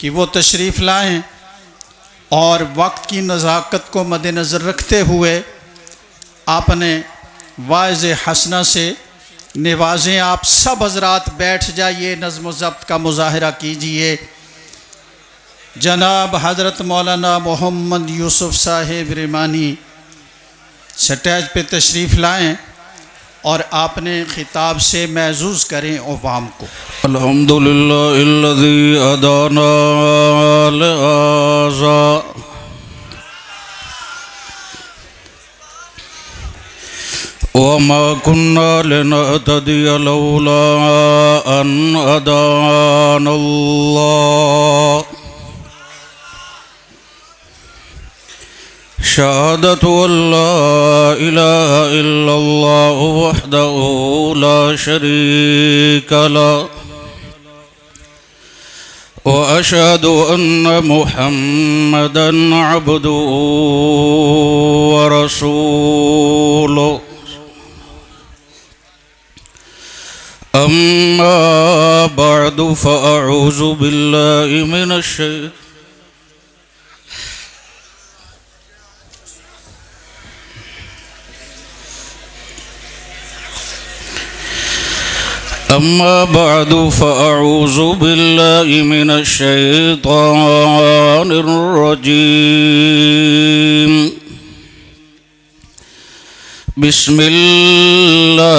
کہ وہ تشریف لائیں اور وقت کی نزاکت کو مد نظر رکھتے ہوئے آپ نے واعظ حسنہ سے نوازیں۔ آپ سب حضرات بیٹھ جائیے، نظم و ضبط کا مظاہرہ کیجئے۔ جناب حضرت مولانا محمد یوسف صاحب رحمانی سٹیج پہ تشریف لائیں اور آپ نے خطاب سے معزوز کریں عوام کو۔ الحمدللہ الذی ہدانا لہذا وما كنا لنهتدي لولا أن هدانا الله شهادة أن لا إله إلا الله وحده لا شريك له وأشهد أن محمدا عبده ورسوله أما بعد فأعوذ بالله من الشيطان أما بعد فأعوذ بالله من الشيطان الرجيم بسم الله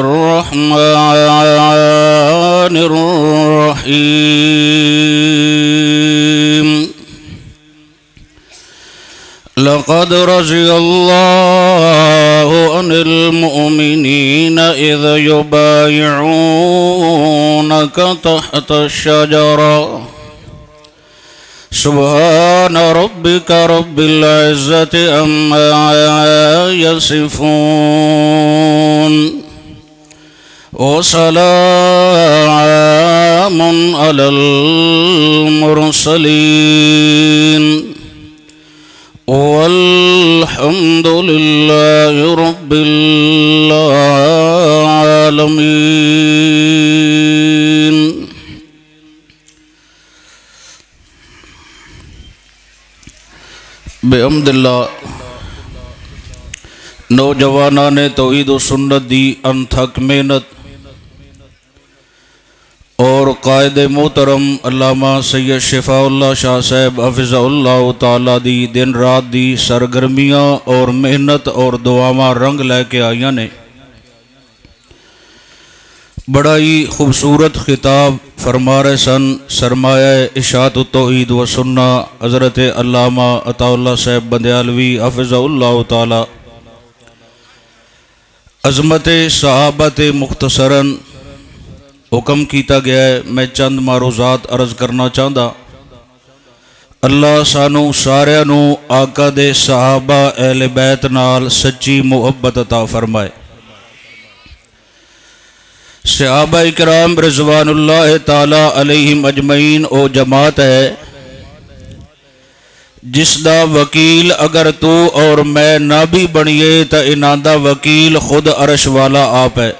الرحمن الرحيم لقد رضي الله عن المؤمنين إذ يبايعونك تحت الشجرة سبحان ربك رب العزة عما يصفون وسلام على المرسلين والحمد لله رب العالمين۔ بحمد اللہ نوجوانان توحید و سنت دی انتھک محنت اور قائد محترم علامہ سید شفاء اللہ شاہ صاحب حفظہ اللہ تعالیٰ دی دن رات دی سرگرمیاں اور محنت اور دعاواں رنگ لے کے آئیاں نے۔ بڑا ہی خوبصورت خطاب فرما رہے سن سرمایہ اشاعت التوحید و سنہ حضرت علامہ عطا اللہ صاحب بندیالوی حفظہ اللہ تعالی۔ عظمت صحابت مختصراً حکم کیتا گیا ہے، میں چند معروضات عرض کرنا چاہتا۔ اللہ سانو سارے نو آقا دے صحابہ اہل بیت نال سچی محبت عطا فرمائے۔ صحابہ اکرام رضوان اللہ تعالی علیہم اجمعین او جماعت ہے جس دا وکیل اگر تو اور میں نہ بھی بنیے تا انہاں دا وکیل خود عرش والا آپ ہے،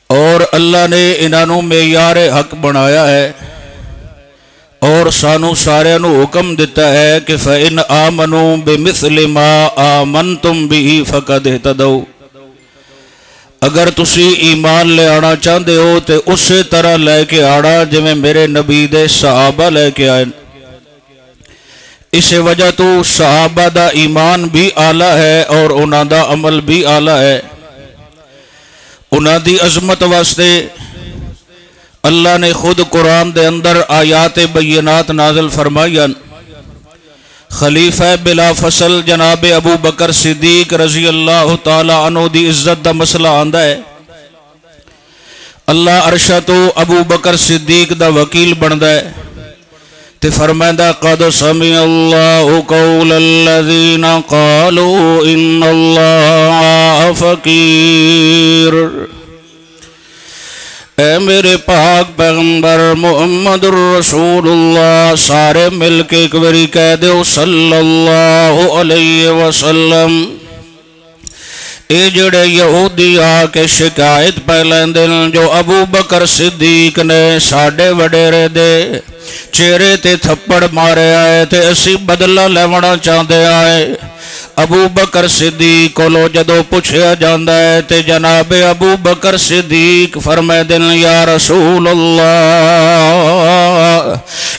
اور اللہ نے انہوں معیار حق بنایا ہے اور سانو سارے نو حکم دیتا ہے کہ فَإِنْ آمَنُوا بِمِثْلِ مَا آمَنْتُمْ بِهِ فَقَدْ اهْتَدَوْا، اگر تسی ایمان لے آنا چاہتے ہو تو اسی طرح لے کے آنا جو میرے نبی دے صحابہ لے کے آئے۔ اس وجہ تو صحابہ دا ایمان بھی اعلیٰ ہے اور انہاں دا عمل بھی اعلیٰ ہے۔ انہاں دی عظمت واسطے اللہ نے خود قرآن دے اندر آیات بینات نازل فرمائیاں۔ خلیفہ بلا فصل جناب ابو بکر صدیق رضی اللہ تعالی عنہ دی عزت دا مسئلہ آندا ہے۔ اللہ عرشہ تو ابو بکر صدیق دا وکیل بندا ہے تے فرمائندہ قد سمع اللہ قول الذین قالوا ان اللہ فقیر۔ اے میرے پاک پیغمبر محمد الرسول اللہ سارے مل کے ایک باری کہہ دیو صلی اللہ علیہ وسلم، اے جڑے یہودی آ کے شکایت پہ لیندے جو ابو بکر صدیق نے ساڈے وڈیرے دے چہرے تے تھپڑ مارے آئے تے اسی بدلہ لیونا چاہتے آئے ابو بکر صدیق کولو جدو پوچھیا جاندا ہے تے جناب ابو بکر صدیق فرمائے دن یا رسول اللہ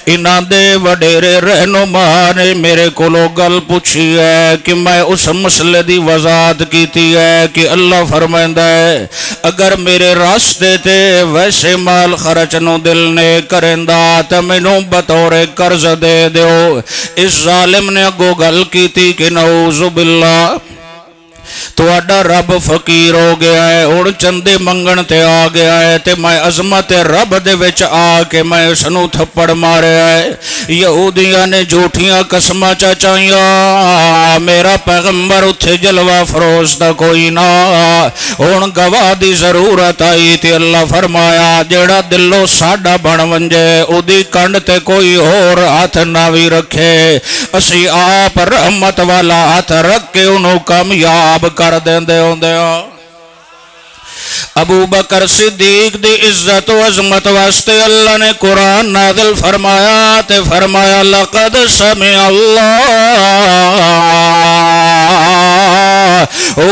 انہاں دے وڈیرے رہنما نے میرے کولو گل پوچھی ہے کہ میں اس مسئلے دی وضاحت کیتی ہے کہ اللہ فرمائندا ہے اگر میرے راستے تے ویسے مال خرچ نو دل نے کریندا تے مینوں بطور قرض دے دیو اس ظالم نے اگو گل کیتی کہ نعوذ باللہ تو اڈا رب فقیر ہو گیا ہے اور چندے منگن تے آ گیا ہے تے میں عظمت رب دے وچ آ کے میں اسنو تھپڑ مارے ہے یہودیاں نے جھوٹیاں قسماں چاچائیاں میرا پیغمبر اتھے جلوہ فروز دا کوئی نہ ہن گواہ دی ضرورت آئی تے اللہ فرمایا جیڑا دلو ساڈا بن ونجے او دی کنڈ تے کوئی اور ہاتھ نہ وی رکھے اسی آپ رحمت والا ہاتھ رکھ کے انہوں کامیاب کر دیندے ہوندے ہو ابو بکر صدیق دی عزت و عظمت واسطے اللہ نے قرآن نازل فرمایا تے فرمایا لقد سمع اللہ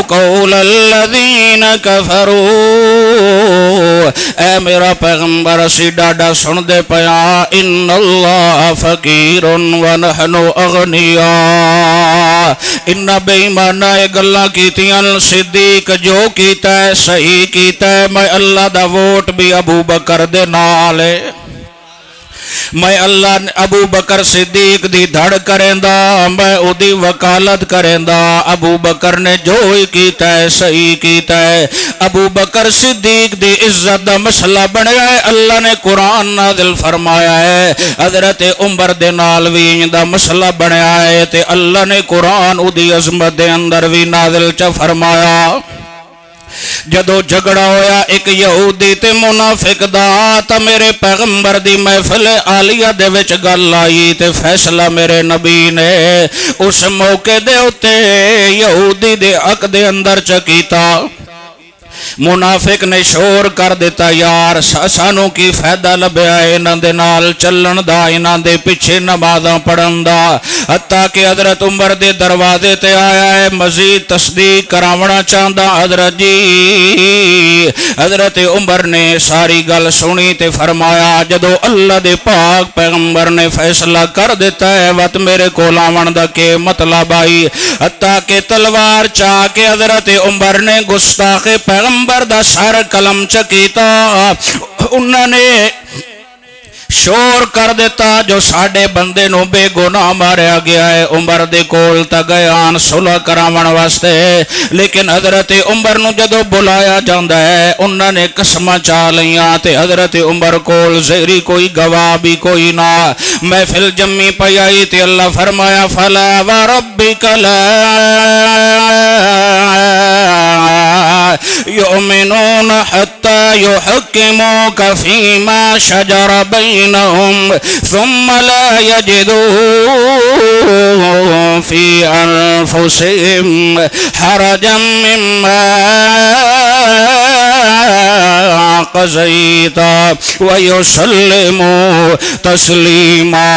قول الذین کفروا اے میرا پیغمبر اسی ڈاڈا سن دے پیا ان اللہ فقیر ونحن اغنیاء ان بے ایمانہ گلاں کیتیاں صدیق جو کیتا ہے صحیح کیتا ہے میں اللہ دا ووٹ بھی ابو بکر دے نال ہے میں اللہ ابو بکر صدیق دی دھڑ کریندا میں او دی وکالت کریندا ابو بکر نے جو ہی کیتا ہے صحیح کیتا ہے ابو بکر صدیق دی عزت دا مسئلہ بنیا ہے اللہ نے قرآن نازل فرمایا ہے حضرت عمر دے نال وی دا مسئلہ بنیا ہے تے اللہ نے قرآن او دی عظمت دے اندر وی نازل چا فرمایا جدو جھگڑا ہویا ایک یہودی تے منافق دا تا میرے پیغمبر دی محفل عالیہ دے وچ گل آئی تے فیصلہ میرے نبی نے اس موقع دے اتے یہودی دے حق دے اندر چکیتا منافق نے شور کر دیتا یار سانو کی فائدہ لبیا ہے انہاں دے نال چلن دا انہاں دے پیچھے نمازاں پڑھن دا حتیٰ کہ حضرت عمر دے دروازے تے آیا ہے مزید تصدیق کراونا چاہندا حضرت جی حضرت عمر نے ساری گل سنی تے فرمایا جدو اللہ دے پاک پیغمبر نے فیصلہ کر دیتا ہے وقت میرے کول آون دا کہ مطلب آئی حتیٰ کہ تلوار چاہ کے حضرت عمر نے گستاخ پیغمبر دا سر قلم چکیتا انہوں نے شور کر دیتا جو ساڑے بندے نو بے گناہ ماریا گیا ہے عمر دے کول تا گیان صلح کراون واسطے لیکن حضرت عمر نو جدو بلایا جاندا ہے انہوں نے قسمہ چاہ لیاں تے حضرت عمر کول زہری کوئی گواہ بھی کوئی نہ محفل جمی پئی آئی تے اللہ فرمایا فلا وربک لا یؤمنون حتی یحکموک فیما شجر بینہم ثم لا یجدوا فی انفسہم حرجا مما قضیت ویسلموا تسلیما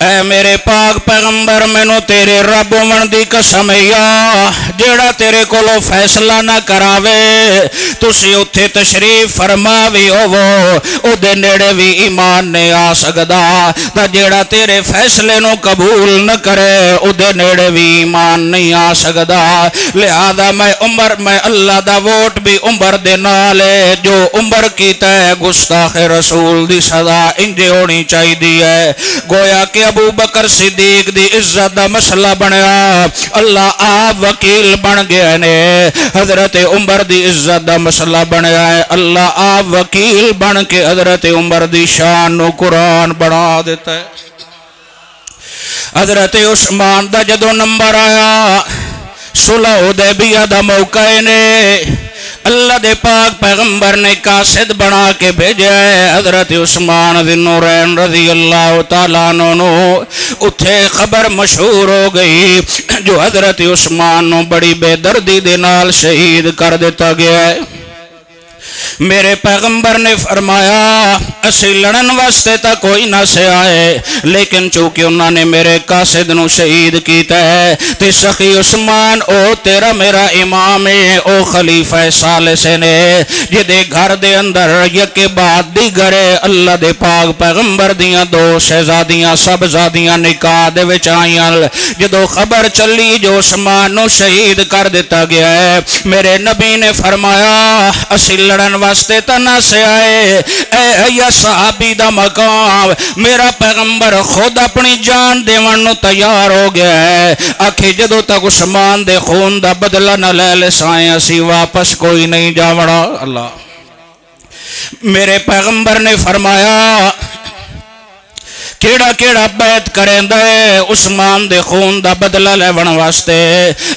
اے میرے پاک پیغمبر مینو تیرے رب من دی قسم یا جیڑا تیرے کولو فیصلہ نہ کراوے تسی اتھے تشریف فرماوی ہوو او دے نیڑے بھی ایمان نہیں آ سکدا تا جیڑا تیرے فیصلے نو قبول نہ کرے او دے نیڑے بھی ایمان نہیں آ سکدا لہذا میں اللہ دا ووٹ بھی عمر دے نالے جو عمر کیتا ہے گستاخ رسول دی سزا انجے ہونی چاہی دی ہے گویا کہ ابو بکر صدیق دی عزت دا مسئلہ بنیا اللہ آپ وکیل بن گیا نے حضرت عمر دی عزت دا مسئلہ بنیا ہے اللہ آپ وکیل بن کے حضرت عمر دی شان نو قرآن بنا دیتا ہے حضرت عثمان دا جدو نمبر آیا صلح حدیبیہ دا موقع نے اللہ دے پاک پیغمبر نے قاصد بنا کے بھیجا ہے حضرت عثمان ذی النورین رضی اللہ تعالیٰ عنہ. اتھے خبر مشہور ہو گئی جو حضرت عثمان نو بڑی بے دردی دے نال شہید کر دیتا گیا ہے. میرے پیغمبر نے فرمایا اسی لڑن واسطے تا کوئی نہ سے آئے لیکن چونکہ انہوں نے میرے قاصد نو شہید کیتا ہے تے سخی عثمان او تیرا میرا امام ہے او خلیفہ ثالث نے جدے گھر دے اندر یکے بعد دیگر اللہ دے پاک پیغمبر دیاں دو شہزادیاں سب زادیاں نکاح دے وچ آئیاں. جدو خبر چلی جو عثمان نو شہید کر دیتا گیا ہے میرے نبی نے فرمایا اسی لڑن واسطے تنا سے آئے اے یا صحابی دا مقام میرا پیغمبر خود اپنی جان دیون نو تیار ہو گیا ہے. آکھے جدو تک عثمان دے خون دا بدلہ نہ لے لے سائیں اسی واپس کوئی نہیں جاوڑا. اللہ میرے پیغمبر نے فرمایا کیڑا کیڑا بیعت کریں دے عثمان دے خون دا بدلہ لیون واسطے.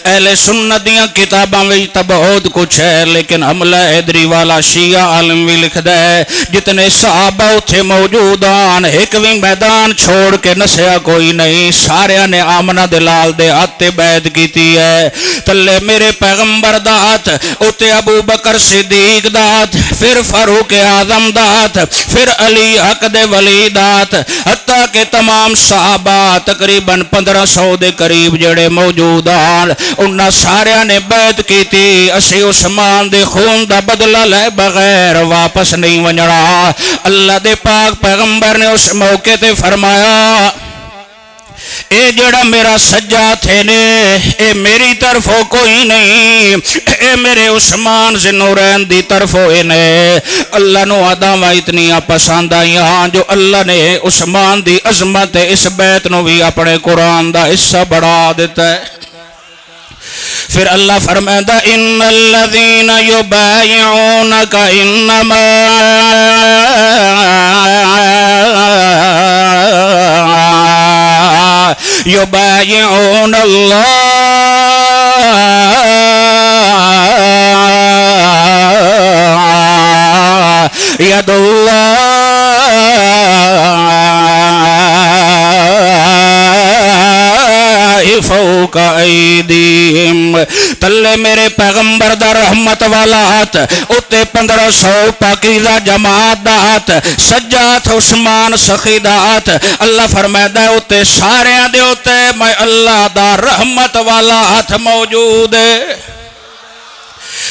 اہل سنت دیاں کتاباں وچ تا بہت کچھ ہے لیکن حملہ حیدری والا شیعہ عالم بھی لکھ دے جتنے صحابہ اتھے موجود آن ایک بھی میدان چھوڑ کے نسیا کوئی نہیں سارے نے آمنہ دلال دے ہاتھ بیعت کیتی ہے. تلے میرے پیغمبر دا ہاتھ اتھے ابو بکر صدیق دا ہاتھ پھر فاروق اعظم دا ہاتھ پھر علی حق دے ولی دا ہاتھ حتی کہ تمام صحابہ تقریباً 1500 دے قریب جڑے موجود آن انہاں سارے نے بیعت کی تھی اسی عثمان دے خون دا بدلہ لے بغیر واپس نہیں ونجڑا. اللہ دے پاک پیغمبر نے اس موقع تے فرمایا اے جڑا میرا سجا تھے نے اے میری طرف ہو کوئی نہیں اے میرے عثمان ذی النورین دی طرف ہوئے نے. اللہ نو عداوہ اتنی پسند آئیاں جو اللہ نے عثمان دی عظمت اس بیت نو بھی اپنے قرآن دا حصہ بڑھا دیتا ہے. پھر اللہ فرمائدہ ان الذین یبایعونک انما یبایعون اللہ ید اللہ فوق ایدیہم. تلے میرے پیغمبر دا رحمت والا ہاتھ اتے 1500 پاکیزہ جماعت دا ہاتھ سجاد عثمان سخی دا ہاتھ اللہ فرمائدہ اتے سارے دے اتے میں اللہ دا رحمت والا ہاتھ موجود ہے.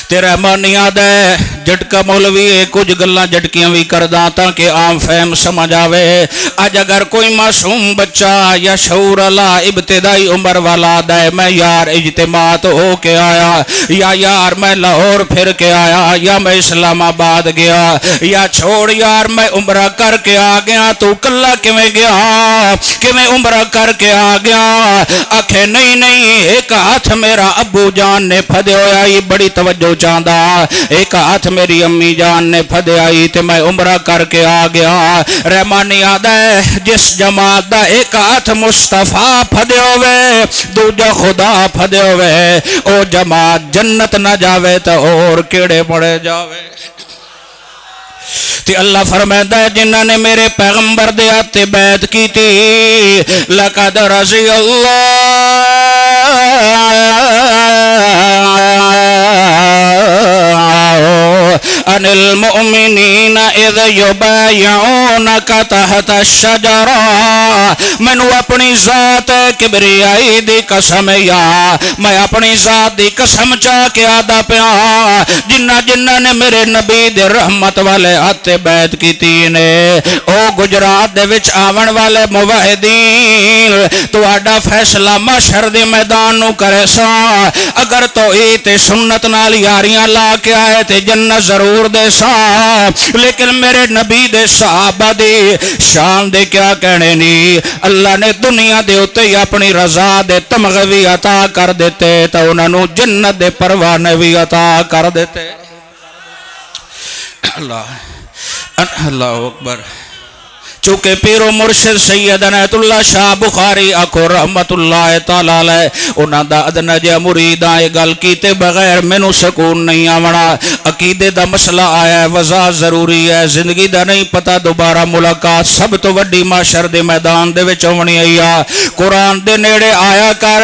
تیرا مانیاں دے جھٹکا مولوی کچھ گلاں جھٹکیاں بھی کرداں تاکہ عام فہم سمجھ آوے. آج اگر کوئی معصوم بچہ یا شعور اللہ ابتدائی عمر والا دے میں یار اجتماعات ہو کے آیا یا یار میں لاہور پھر کے آیا یا میں اسلام آباد گیا یا چھوڑ یار میں عمرہ کر کے آ گیا تو کلہ کیویں گیا کیویں عمرہ کر کے آ گیا. آکھے نہیں نہیں ایک ہاتھ میرا ابو جان نے پھدے ہویا یہ بڑی توجہ چاندہ ایک ہاتھ میری امی جان نے پھدے آئی تے میں عمرہ کر کے آ گیا. رحمانی یاد ہے جس جماعت دا ایک ہاتھ مصطفیٰ پھدے ہوئے دوجہ خدا پھدے ہوئے او جماعت جنت نہ جاوے تو اور کیڑے پڑے جاوے. تے اللہ فرمائدہ ہے جنہاں نے میرے پیغمبر دے ہاتھ بیعت کی تھی لقد رضی اللہ عن المؤمنین اذ یبایعونک تحت الشجرہ. منو اپنی ذات کبریائی دی قسم یا میں اپنی ذات دی قسم چاہ کے آدھا پیا جنہ جنہ نے میرے نبی دے رحمت والے ہاتھ بیعت کی تینے او گجرات دے وچ آون والے موحدین تو آڈا فیصلہ محشر دے میدان نو کرے سا اگر توحید سنت نال یاریاں لا کے آئے تے جنت ضرور دے سا لیکن میرے نبی دے صحابہ دی شان دے کیا کہنے نہیں. اللہ نے دنیا دے اتے ہی اپنی رضا دے تمغے بھی عطا کر دیتے تو انہوں نے جنت دے پروانے بھی عطا کر دیتے. اللہ اللہ اکبر. چونکہ پیرو مرشد سید عنایت اللہ شاہ بخاری اکو رحمت اللہ تعالیٰ علیہ انہاں دا ادنا جا مریداں یہ گل کیتے بغیر مینوں سکون نہیں آونا عقیدے دا مسئلہ آیا ہے وضاحت ضروری ہے زندگی دا نہیں پتا دوبارہ ملاقات سب تو وڈی معاشر دے میدان دے وچ ہونی ہے قرآن دے نیڑے آیا کر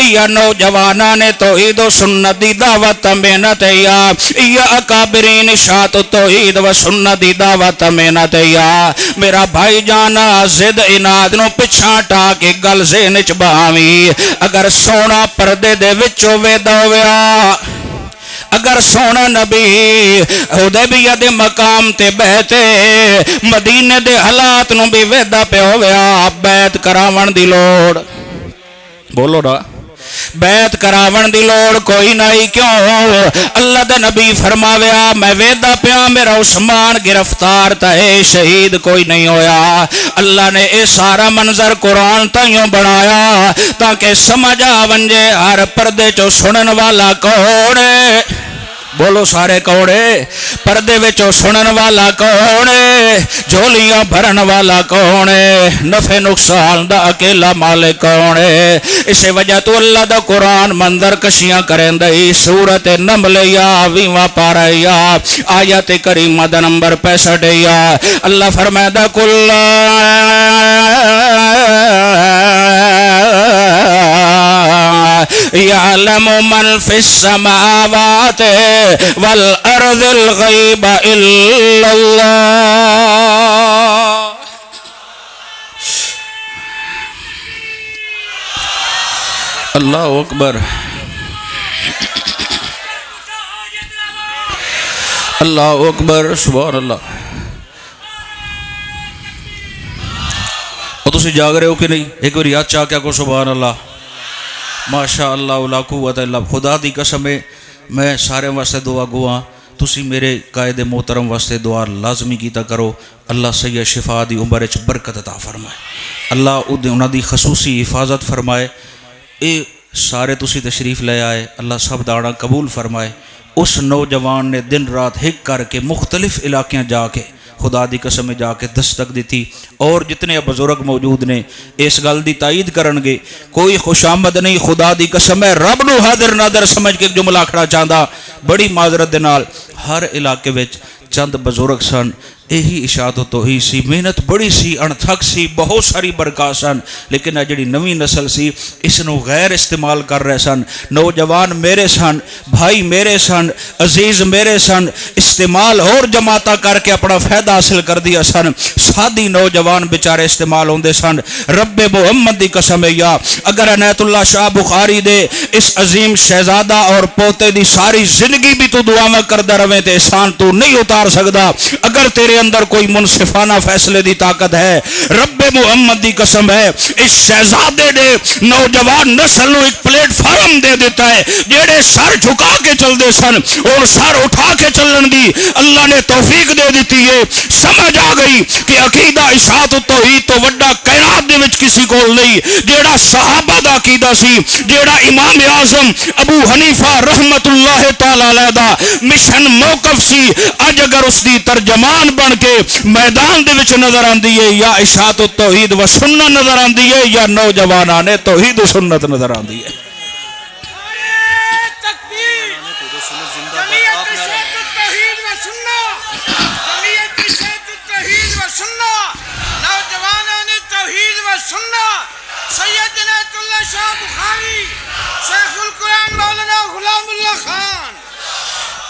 یا نوجواناں نے توحید و سنت دی دعوت محنت یا اکابرین اشاعت توحید و سنت دی دعوت محنت میرا بھائی جانا زد اناد نو پچھاں ٹا کے گل ذہن وچ بہاویں اگر سونا پردے دے وچوں ویدا ہویا اگر سونا نبی حدیبیہ دے مقام تے بیٹھے مدینے دے حالات نو بھی ویدا پہ ہویا بیعت کراون دی لوڑ بولو نا بیعت کراون دی لوڑ کوئی نہیں کیوں اللہ دا نبی فرماویا میں ویدا پیا میرا عثمان گرفتار تے شہید کوئی نہیں ہویا اللہ نے اے سارا منظر قرآن تائیوں بنایا تاکہ سمجھ آونجے ہر پردے چو سنن والا کون ہے بولو سارے کوڑے پردے وچوں سنن والا کون ہے جھولیاں بھرن والا کون ہے نفع نقصان دا اکیلا مالک کون ہے اسے وجہ تو اللہ دا قرآن منظر کشیاں کریں دئی سورت نمل یا 20واں پارہ یا آیت کریمہ دا نمبر 65 یا اللہ فرمائے کل یعلم من فی السماوات والارض الغیب الا اللہ اللہ اکبر اللہ اکبر سبحان اللہ اور تسی جاگ رہے ہو کہ نہیں ایک بار یاد چاہ کیا کو سبحان اللہ ماشاء اللہ لا قوت الا باللہ خدا دی قسم ہے میں سارے واسطے دعا گواں تسی میرے قائد محترم واسطے دعا لازمی کیتا کرو اللہ سید شفا دی عمر وچ برکت عطا فرمائے اللہ انہاں دی خصوصی حفاظت فرمائے اے سارے تسی تشریف لے آئے اللہ سب داڑا قبول فرمائے اس نوجوان نے دن رات ہک کر کے مختلف علاقیاں جا کے خدا دی قسم میں جا کے دستک دیتی اور جتنے بزرگ موجود نے اس گل دی تائید کرنگے کوئی خوش آمد نہیں خدا دی قسم ہے رب نو حاضر ناظر سمجھ کے جملہ کھڑا چاہتا بڑی معذرت دے نال ہر علاقے وچ چند بزرگ سن یہی اشاعت و توحید سی محنت بڑی سی انتھک سی بہت ساری برکات سن لیکن جڑی نوی نسل سی اس نو غیر استعمال کر رہے سن نوجوان میرے سن بھائی میرے سن عزیز میرے سن استعمال اور جماعتہ کر کے اپنا فائدہ حاصل کر دیا سن سادی نوجوان بیچارے استعمال ہوندے سن رب محمد دی قسم یا اگر عنایت اللہ شاہ بخاری دے اس عظیم شہزادہ اور پوتے دی ساری زندگی بھی تو دعاواں کردہ رویں تے احسان تو نہیں اتار سکدا اگر تیرے اندر کوئی منصفانہ فیصلے دی طاقت ہے رب محمد دی قسم ہے اس شہزادے نے نوجوان نسل نو ایک پلیٹ فارم دے دیتا ہے جیڑے سر جھکا کے چل دے سن اور سر اٹھا کے چلن دی اللہ نے توفیق دے دیتی ہے سمجھ آ گئی کہ عقیدہ اشاعت توحید تو وڈا کائنات دے وچ کسی کول نہیں جیڑا صحابہ دا عقیدہ سی جیڑا امام اعظم ابو حنیفہ رحمت اللہ تعالی علیہ دا مشن موقف سی اج اگر اس دی ترجمان بن کے میدان دے وچ نظر آندی ہے یا اشاعت توحید و سنت نظر آندی ہے یا نوجواناں نے توحید و سنت نظر آندی ہے سید عنایت اللہ شاہ بخاری شیخ القرآن مولانا غلام اللہ خان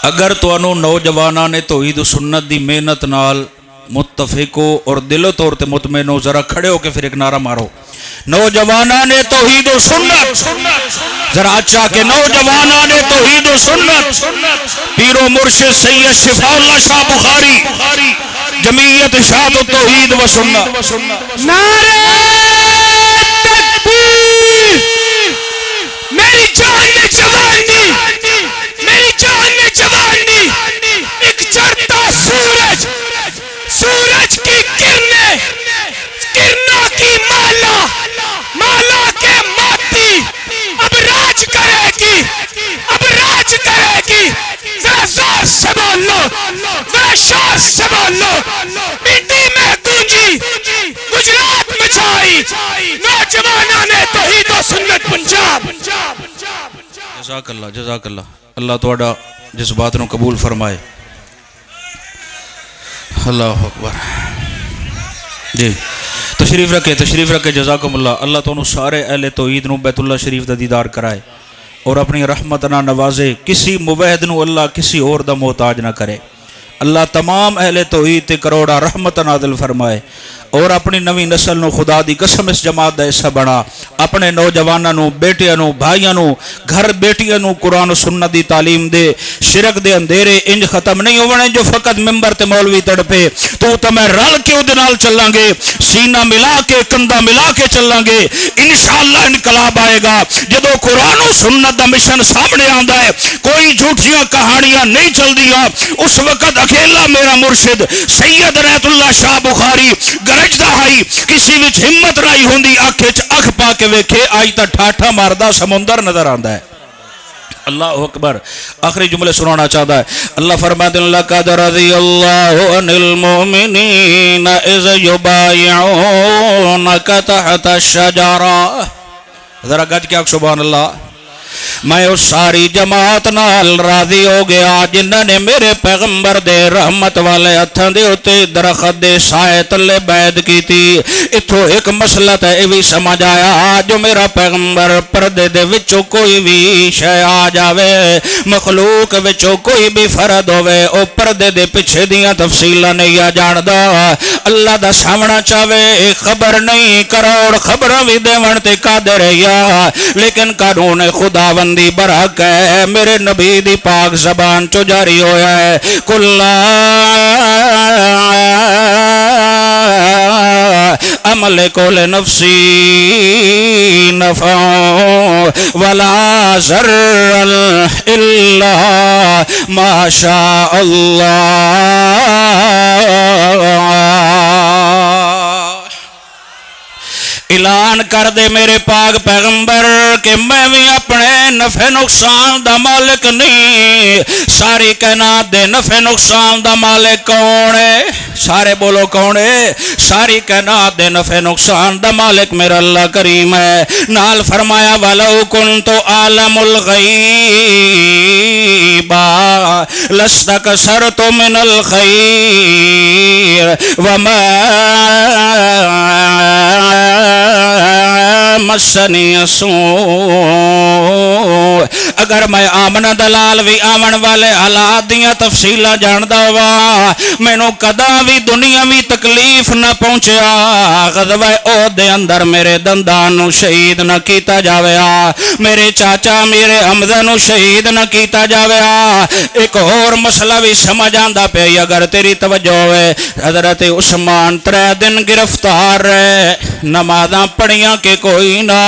اگر توانو نوجواناں نے توحید و سنت دی محنت نال متفق ہو اور دل و طور تے مطمئن ہو ذرا کھڑے ہو کے پھر ایک نعرہ مارو نوجواناں نے توحید و سنت ذرا اچھا کہ نوجواناں نے توحید و سنت پیر و مرشد سید شفا اللہ شاہ بخاری جمعیت اشاعت و توحید و سنت نعرہ تکبیر میری جان میں جوانی میری جان میں جوانی ایک چڑھتا سورج سورج کی کرنیں کرنا کی مالا مالا کے ماتی اب راج کرے گی اب راج کرے گی ذرا زور سے بولو ذرا شور سے بولو مٹی میں گونجی نوجوانوں نے توحید و سنت پنجاب. جزاک اللہ. اللہ تواڈا جذبات نو قبول فرمائے. اللہ اکبر. جی تشریف رکھے. جزاکم اللہ. اللہ تانوں سارے اہل توحید نو بیت اللہ شریف دا دیدار کرائے اور اپنی رحمت نہ نوازے. کسی موحد نو اللہ کسی اور دا محتاج نہ کرے. اللہ تمام اہل توحید تے کروڑا رحمت نازل فرمائے اور اپنی نوی نسل نو خدا دی قسم اس جماعت دا حصہ بنا. اپنے نوجواناں نو، بیٹیاں نو، بھائیاں نو، گھر بیٹیاں نو قرآن و سنت دی تعلیم دے. شرک دے اندھیرے انج ختم نہیں ہونے جو فقط ممبر تے مولوی تڑپے. تو میں رل کے او دے نال چلاں گے، سینہ ملا کے، کندھا ملا کے چلاں گے. انشاءاللہ انقلاب آئے گا. جدو قرآن و سنت دا مشن سامنے آندا ہے، کوئی جھوٹیاں کہانیاں نہیں چل دیاں. اس وقت اکیلا میرا مرشد سید عنایت اللہ شاہ بخاری گرجدا ہائی کسی وچ ہمت رائی ہوندی اکھ وچ اکھ پا کے ویکھے آج تا ٹھاٹھا ماردا سمندر نظر آندا ہے. اللہ اکبر. آخری جملے سنانا چاہتا ہے. اللہ فرماتے ہیں لقد رضی اللہ عن المؤمنین اذ یبایعونک تحت الشجرہ. ذرا گج کے سبحان اللہ. میں اس ساری جماعت نال راضی ہو گیا جنہاں نے میرے پیغمبر دے رحمت والے ہتھاں دے اوتے درخت دے سائے تلے بیعت کیتی. اتھوں ایک مسئلہ تے اے وی سمجھ آیا جو میرا پیغمبر پردے دے وچوں کوئی بھی شے آ جاوے، مخلوق وچوں کوئی بھی فرد ہوے، او پردے دے پیچھے دیاں تفصیلاں نہیں جاندا. اللہ دا سامنا چاہے خبر نہیں، کروڑ خبراں وی دیون تے قادر ہے، لیکن قانون خدا بندی برحق ہے. میرے نبی دی پاک زبان چو جاری ہویا ہے کلا عمل کول نفسی نفع ولا ضر الا ما شاء اللہ. اعلان کر دے میرے پاک پیغمبر کہ میں بھی اپنے نفع نقصان دا مالک نہیں. ساری کائنات دے نفع نقصان دا مالک کون ہے؟ سارے بولو کون ہے؟ ساری کائنات دے نفع نقصان دا مالک میرا اللہ کریم ہے. نال فرمایا وَلَوْ كُنْتُ أَعْلَمُ الْغَيْبَ لَاسْتَكْثَرْتُ مِنَ الْخَيْرِ وَمَا مسنی السوء. اگر میں آمن دلال بھی آمن والے حالات دیاں تفصیلاں جاندا ہوا مینوں کدا بھی دنیاوی تکلیف نہ پہنچیا. غزوہ احد دے اندر میرے دندان نو شہید نہ کیتا جاویا، میرے چاچا میرے حمزہ نو شہید نہ کیتا جاویا. ایک اور مسئلہ بھی سمجھ آندا پئی اگر تیری توجہ ہوئے. حضرت عثمان 3 دن گرفتار رہے، نمازاں پڑھیاں کہ کوئی نہ.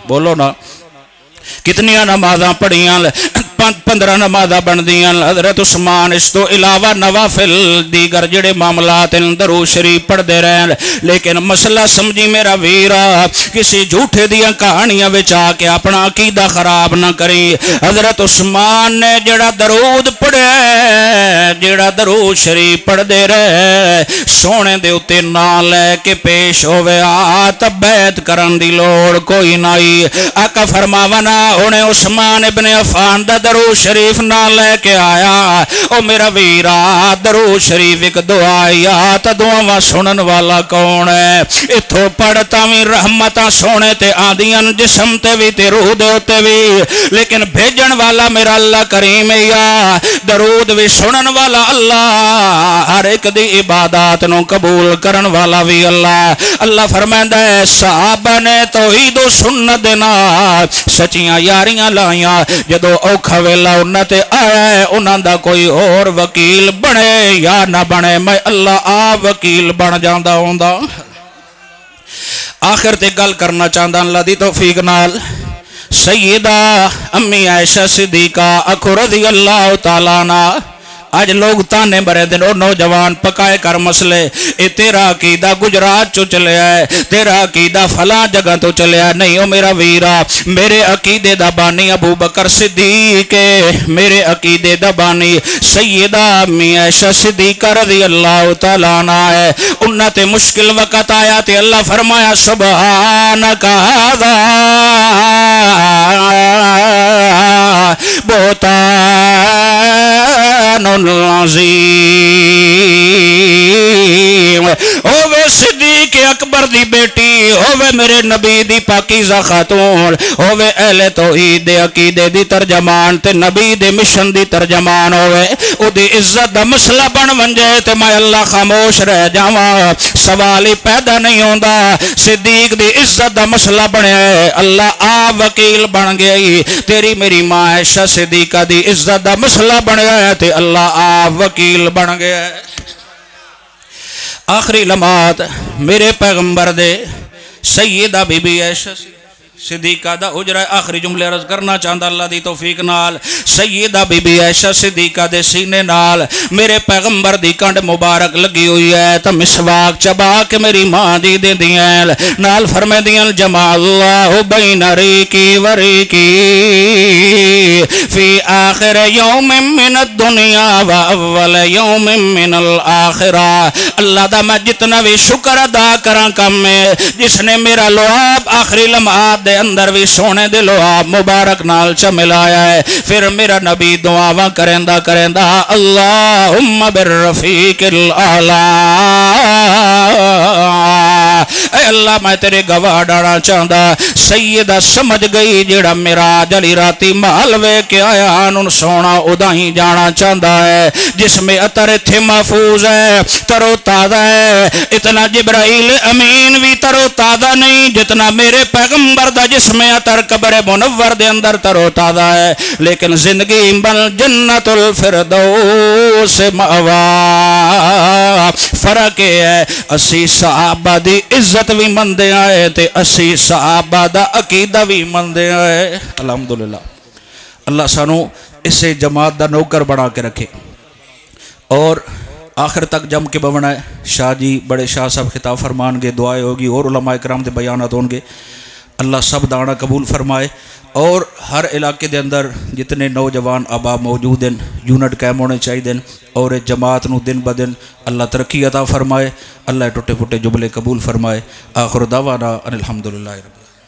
بولو نا کتنیاں نمازاں پڑھیاں؟ 15 نمازاں بن دیاں. حضرت عثمان اس تو علاوہ نوافل دیگر جڑے معاملات درود شریف پڑھ دے رہے ہیں، لیکن مسئلہ سمجھی میرا ویرا کسی جھوٹے دیاں کہانیاں وچ آ کے اپنا عقیدہ خراب نہ کریں. حضرت عثمان نے جڑا درود پڑھے، جڑا درود شریف پڑھ دے رہے سونے دے اتے نہ لے کے پیش ہوئے آت بیعت کرن دی لوڑ کوئی نہیں. آقا فرماونا انہیں عثمان ابن عفان دا درود شریف نہ لے کے آیا. او میرا ویرا درود شریف ایک دعا تا دعاواں سنن والا کون ہے؟ اتھو پڑھتا بھی رحمتاں سونے تے آدیاں جسم تے بھی تے روح دے تے بھی، لیکن بھیجن والا میرا اللہ کریم یا درود بھی سنن والا اللہ، ہر ایک دی عبادات نو قبول کرن والا بھی اللہ. اللہ فرمائندا ہے صحابہ نے توحید و سنت دے نال سچیاں یاریاں لائیاں. جدو اوکھا ویلا انہاں تے آیا ہے انہاں دا کوئی اور وکیل بنے یا نہ بنے میں اللہ آپ وکیل بن جاندا ہوندا. آخر تے گل کرنا چاہندا اللہ دی توفیق نال سیدہ امی عائشہ صدیقہ اکھو رضی اللہ تعالیٰ عنہ اج لوگ تانے مرے دن او نوجوان پکائے کر مسئلے اے تیرا عقیدہ گجرات چو چلیا ہے تیرا عقیدہ فلاں جگہ تو چلیا نہیں او میرا ویرا میرے عقیدے دا بانی ابو بکر صدیق میرے عقیدے دا بانی سیدہ امی عائشہ صدیقہ رضی اللہ تعالیٰ عنہ ہے انہاں تے مشکل وقت آیا تے اللہ فرمایا سبحانک ھذا بہتان عظیم ہووے صدیق اکبر دی بیٹی ہووے میرے نبی دی پاکیزہ خاتون ہووے اہل توحید دے عقیدے دی ترجمان تے نبی دے مشن دی ترجمان ہووے او دی عزت دا مسئلہ بن ونجے تے میں اللہ خاموش رہ جاواں سوال ہی پیدا نہیں ہوندا صدیق دی عزت دا مسئلہ بنے اللہ آ وکیل بن گئی تیری میری ماں عائشہ صدیقہ دی عزت دا مسئلہ بن گیا تے اللہ آ وکیل بن گیا آخری لمحات میرے پیغمبر دے سیدہ بی بی عائشہ صدیقہ دا اجرہ آخری جملے عرض کرنا چاہتا اللہ دی توفیق نال سیدہ بی بی عائشہ صدیقہ دے سینے نال میرے پیغمبر دی کنڈ مبارک لگی ہوئی ہے تا مسواک چبا کے میری ماں دی دے دیاں نال فرمے دیاں جمع اللہ بین ریکی وریکی فی آخر یوم من الدنیا و اول یوم من الآخرہ اللہ دا میں جتنا بھی شکر ادا کران کم میں جس نے میرا لعاب آخری لمحات دے اندر بھی سونے دے لعاب مبارک نال چا ملایا ہے پھر میرا نبی دعاواں کرندہ اللہم بالرفیق الاعلی اے اللہ میں تیرے گواہ ڈانا چاہتا سیدہ سمجھ گئی جڑا میرا جلی راتی محلوے کے آیا انہوں سونا ادائی جانا چاہتا ہے جس میں عطر تھے محفوظ ہے ترو تازہ ہے اتنا جبرائیل امین بھی ترو تازہ نہیں جتنا میرے پیغمبر دا جس میں عطر قبر منور دے اندر ترو تازہ ہے لیکن زندگی بل جنت الفردوس مأوا فرق ہے اسی صحابہ دی عزت بھی مندے آئے تے اسی صحابہ دا عقیدہ بھی مندے آئے الحمدللہ اللہ سانو اسے جماعت دا نوکر بنا کے رکھے اور آخر تک جم کے بونا ہے شاہ جی بڑے شاہ صاحب خطاب فرمان گے دعائیں ہوگی اور علماء کرام دے بیانات ہوں گے اللہ سب دانا قبول فرمائے اور ہر علاقے دے اندر جتنے نوجوان آبا موجود ہیں یونٹ قائم ہونے چاہیے اور جماعت نو دن بدن اللہ ترقی عطا فرمائے اللہ ٹوٹے پھوٹے جملے قبول فرمائے آخر دعوانا ان الحمدللہ رب